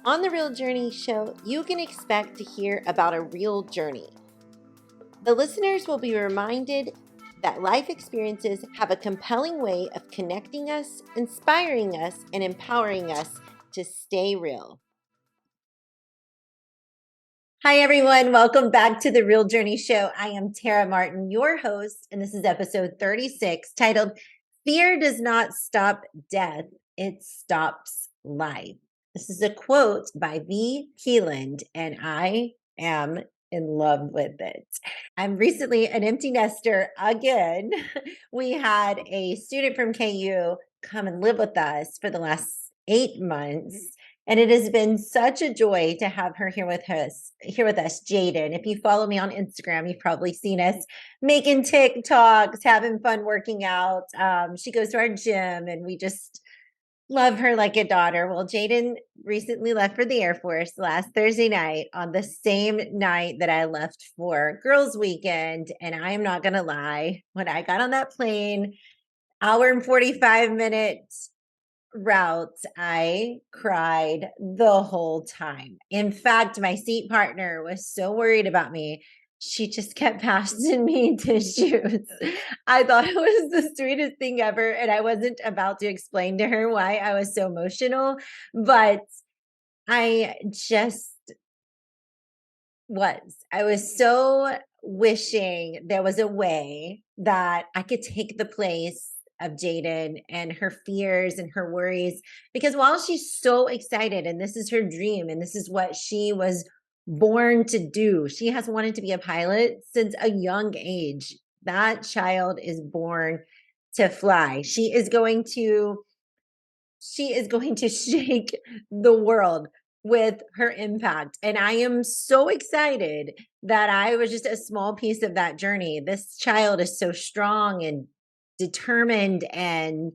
On the Real Journey show, you can expect to hear about a real journey. The listeners will be reminded that life experiences have a compelling way of connecting us, inspiring us, and empowering us to stay real. Hi, everyone. Welcome back to the Real Journey show. I am Tara Martin, your host, and this is episode 36 titled Fear Does Not Stop Death, It Stops Life. This is a quote by Vi Keeland, and I am in love with it. I'm recently an empty nester again. We had a student from KU come and live with us for the last 8 months. And it has been such a joy to have her here with us, Jaden. If you follow me on Instagram, you've probably seen us making TikToks, having fun working out. She goes to our gym and we just love her like a daughter. Well, Jaden recently left for the Air Force last Thursday night on the same night that I left for girls' weekend. And I am not going to lie, when I got on that plane, hour and 45 minutes route, I cried the whole time. In fact, my seat partner was so worried about me. She just kept passing me tissues. I thought it was the sweetest thing ever. And I wasn't about to explain to her why I was so emotional, but I just was. I was so wishing there was a way that I could take the place of Jaden and her fears and her worries. Because while she's so excited and this is her dream and this is what she was born to do, she has wanted to be a pilot since a young age. That child is born to fly. She is going to shake the world with her impact. And I am so excited that I was just a small piece of that journey. This child is so strong and determined, and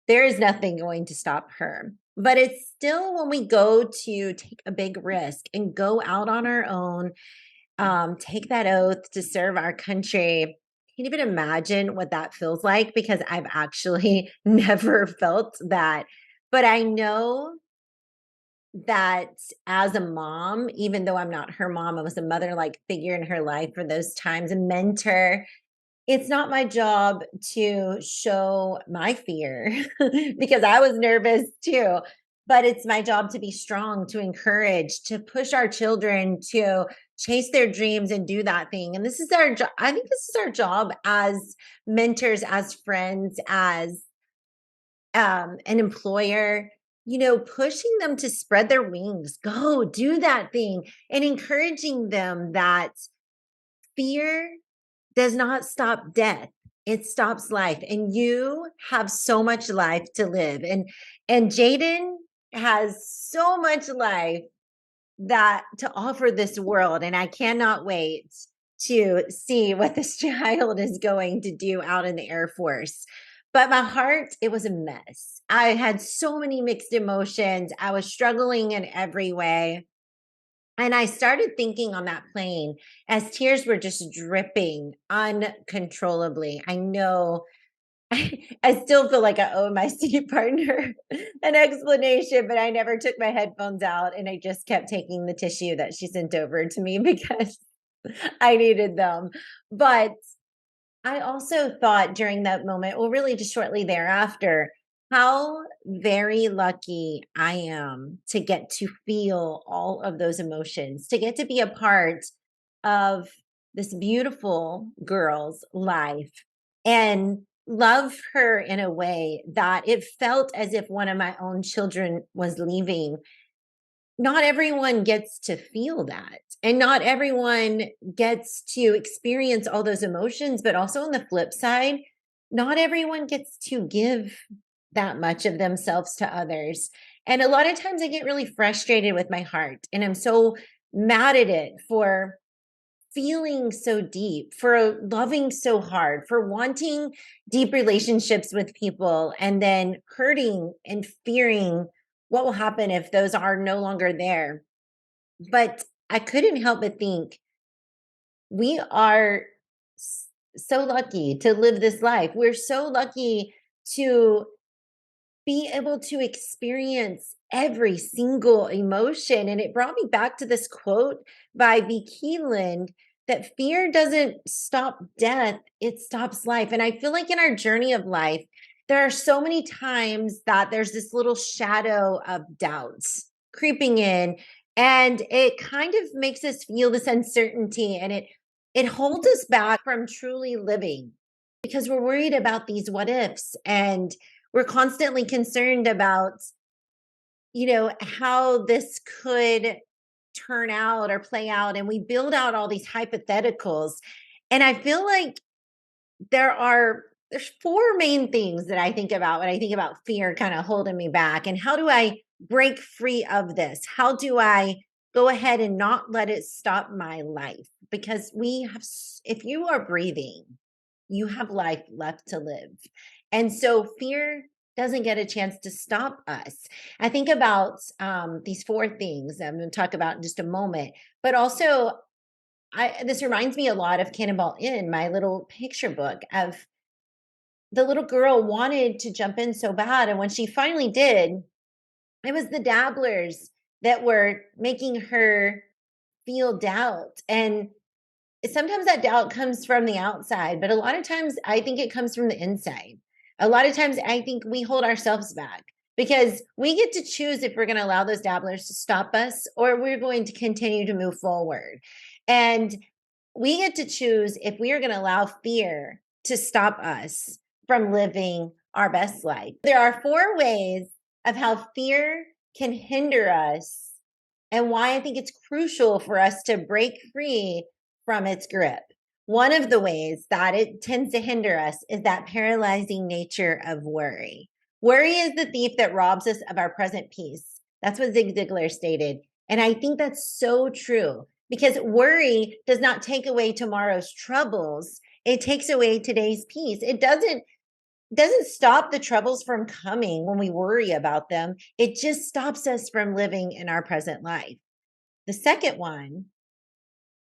there is nothing going to stop her. But it's still when we go to take a big risk and go out on our own, take that oath to serve our country. Can't even imagine what that feels like because I've actually never felt that. But I know that as a mom, even though I'm not her mom, I was a mother-like figure in her life for those times, a mentor. It's not my job to show my fear because I was nervous too, but it's my job to be strong, to encourage, to push our children to chase their dreams and do that thing. And this is our job. I think this is our job as mentors, as friends, as an employer, pushing them to spread their wings, go do that thing, and encouraging them that fear does not stop death. It stops life. And you have so much life to live. And Jaden has so much life that to offer this world. And I cannot wait to see what this child is going to do out in the Air Force. But my heart, it was a mess. I had so many mixed emotions. I was struggling in every way. And I started thinking on that plane as tears were just dripping uncontrollably. I know I still feel like I owe my seat partner an explanation, but I never took my headphones out and I just kept taking the tissue that she sent over to me because I needed them. But I also thought during that moment, well, really just shortly thereafter, how very lucky I am to get to feel all of those emotions, to get to be a part of this beautiful girl's life and love her in a way that it felt as if one of my own children was leaving. Not everyone gets to feel that. And not everyone gets to experience all those emotions. But also on the flip side, not everyone gets to give that much of themselves to others. And a lot of times I get really frustrated with my heart. And I'm so mad at it for feeling so deep, for loving so hard, for wanting deep relationships with people, and then hurting and fearing what will happen if those are no longer there. But I couldn't help but think we are so lucky to live this life. We're so lucky to be able to experience every single emotion. And it brought me back to this quote by Vi Keeland that fear doesn't stop death, it stops life. And I feel like in our journey of life, there are so many times that there's this little shadow of doubts creeping in, and it kind of makes us feel this uncertainty, and it holds us back from truly living because we're worried about these what ifs, and we're constantly concerned about how this could turn out or play out, and we build out all these hypotheticals. And I feel like there's four main things that I think about when I think about fear kind of holding me back. And how do I break free of this? How do I go ahead and not let it stop my life? Because if you are breathing, you have life left to live. And so fear doesn't get a chance to stop us. I think about these four things I'm going to talk about in just a moment, but also this reminds me a lot of Cannonball Inn, my little picture book of the little girl wanted to jump in so bad. And when she finally did, it was the dabblers that were making her feel doubt. And sometimes that doubt comes from the outside, but a lot of times I think it comes from the inside. A lot of times I think we hold ourselves back because we get to choose if we're going to allow those dabblers to stop us or we're going to continue to move forward. And we get to choose if we are going to allow fear to stop us from living our best life. There are four ways of how fear can hinder us and why I think it's crucial for us to break free from its grip. One of the ways that it tends to hinder us is that paralyzing nature of worry. Worry is the thief that robs us of our present peace. That's what Zig Ziglar stated. And I think that's so true because worry does not take away tomorrow's troubles. It takes away today's peace. It doesn't stop the troubles from coming when we worry about them. It just stops us from living in our present life. The second one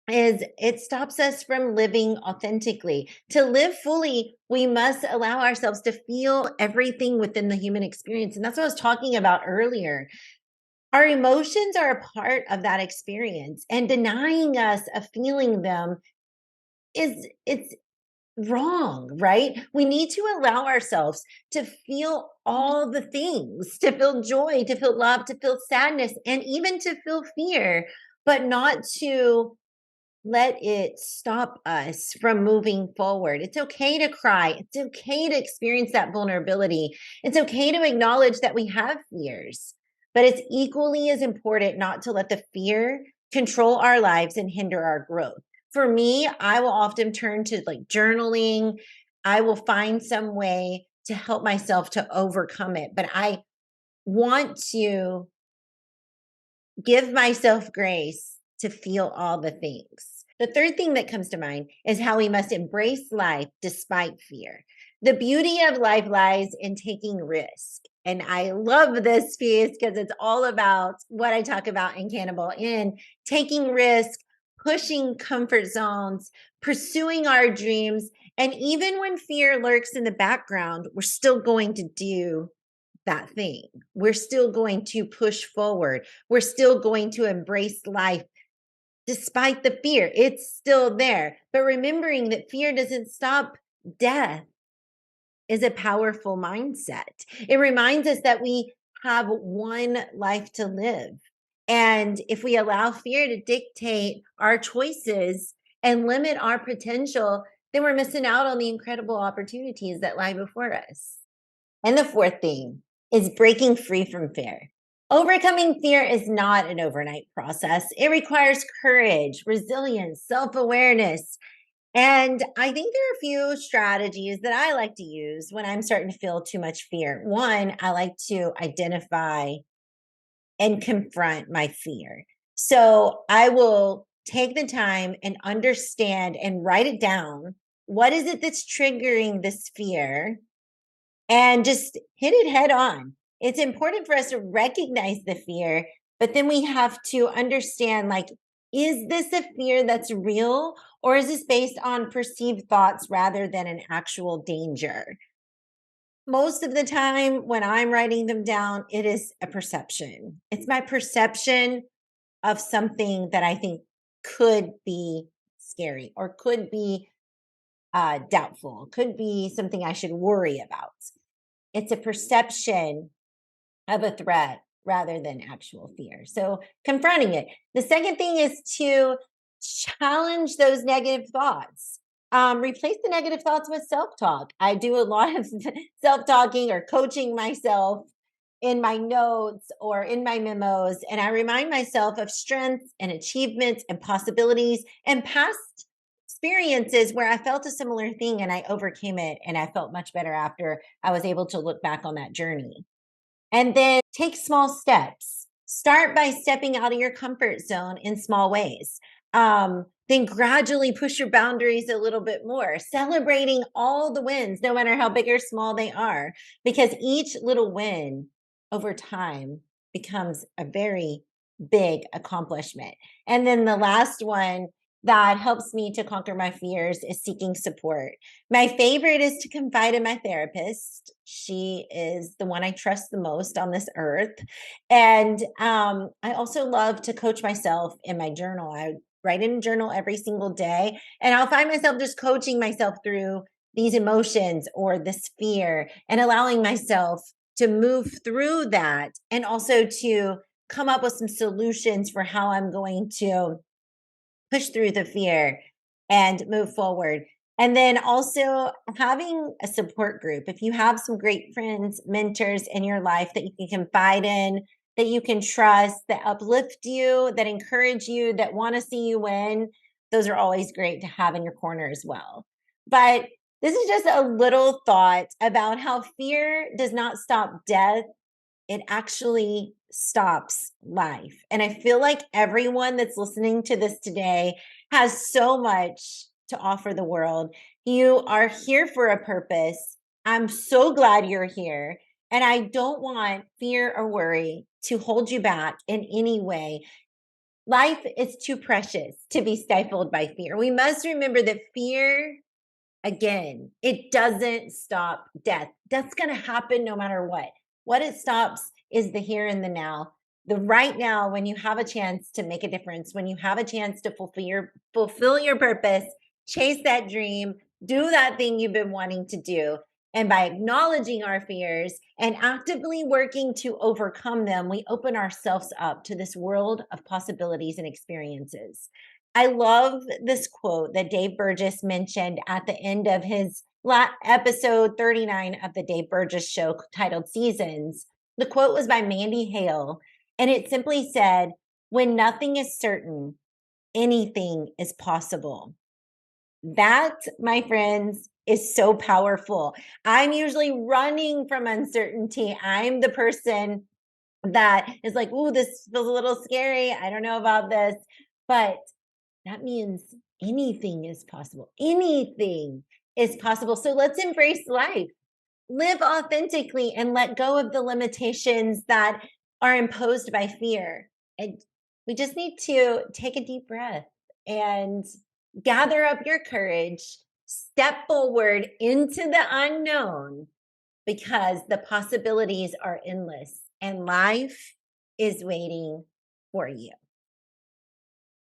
is it stops us from living authentically. To live fully, we must allow ourselves to feel everything within the human experience. And that's what I was talking about earlier. Our emotions are a part of that experience, and denying us of feeling them it's wrong, right? We need to allow ourselves to feel all the things, to feel joy, to feel love, to feel sadness, and even to feel fear, but not to let it stop us from moving forward. It's okay to cry. It's okay to experience that vulnerability. It's okay to acknowledge that we have fears, but it's equally as important not to let the fear control our lives and hinder our growth. For me, I will often turn to like journaling. I will find some way to help myself to overcome it, but I want to give myself grace to feel all the things. The third thing that comes to mind is how we must embrace life despite fear. The beauty of life lies in taking risk. And I love this piece because it's all about what I talk about in Cannibal Inn, taking risk, pushing comfort zones, pursuing our dreams. And even when fear lurks in the background, we're still going to do that thing. We're still going to push forward. We're still going to embrace life despite the fear. It's still there. But remembering that fear doesn't stop death is a powerful mindset. It reminds us that we have one life to live. And if we allow fear to dictate our choices and limit our potential, then we're missing out on the incredible opportunities that lie before us. And the fourth thing is breaking free from fear. Overcoming fear is not an overnight process. It requires courage, resilience, self awareness. And I think there are a few strategies that I like to use when I'm starting to feel too much fear. One, I like to identify and confront my fear. So I will take the time and understand and write it down. What is it that's triggering this fear? And just hit it head on. It's important for us to recognize the fear, but then we have to understand, like, is this a fear that's real or is this based on perceived thoughts rather than an actual danger? Most of the time when I'm writing them down, it is a perception. It's my perception of something that I think could be scary or could be doubtful, could be something I should worry about. It's a perception of a threat rather than actual fear. So confronting it. The second thing is to challenge those negative thoughts. Replace the negative thoughts with self talk. I do a lot of self talking or coaching myself in my notes or in my memos. And I remind myself of strengths and achievements and possibilities and past experiences where I felt a similar thing and I overcame it. And I felt much better after I was able to look back on that journey. And then take small steps. Start by stepping out of your comfort zone in small ways. Then gradually push your boundaries a little bit more, celebrating all the wins, no matter how big or small they are, because each little win over time becomes a very big accomplishment. And then the last one that helps me to conquer my fears is seeking support. My favorite is to confide in my therapist. She is the one I trust the most on this earth. And I also love to coach myself in my journal. I write in a journal every single day, and I'll find myself just coaching myself through these emotions or this fear and allowing myself to move through that and also to come up with some solutions for how I'm going to push through the fear and move forward. And then also having a support group. If you have some great friends, mentors in your life that you can confide in, that you can trust, that uplift you, that encourage you, that want to see you win, those are always great to have in your corner as well. But this is just a little thought about how fear does not stop death, it actually stops life. And I feel like everyone that's listening to this today has so much to offer the world. You are here for a purpose. I'm so glad you're here. And I don't want fear or worry to hold you back in any way. Life is too precious to be stifled by fear. We must remember that fear, again, it doesn't stop death. Death's going to happen no matter what. What it stops is the here and the now. The right now, when you have a chance to make a difference, when you have a chance to fulfill your purpose, chase that dream, do that thing you've been wanting to do. And by acknowledging our fears and actively working to overcome them, we open ourselves up to this world of possibilities and experiences. I love this quote that Dave Burgess mentioned at the end of his episode 39 of the Dave Burgess show titled Seasons. The quote was by Mandy Hale, and it simply said, "When nothing is certain, anything is possible." That, my friends, is so powerful. I'm usually running from uncertainty. I'm the person that is like, "Ooh, this feels a little scary. I don't know about this." But that means anything is possible. Anything is possible. So let's embrace life, live authentically, and let go of the limitations that are imposed by fear. And we just need to take a deep breath and gather up your courage, step forward into the unknown because the possibilities are endless and life is waiting for you.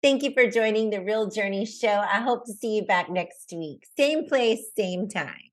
Thank you for joining the Real Journey Show. I hope to see you back next week. Same place, same time.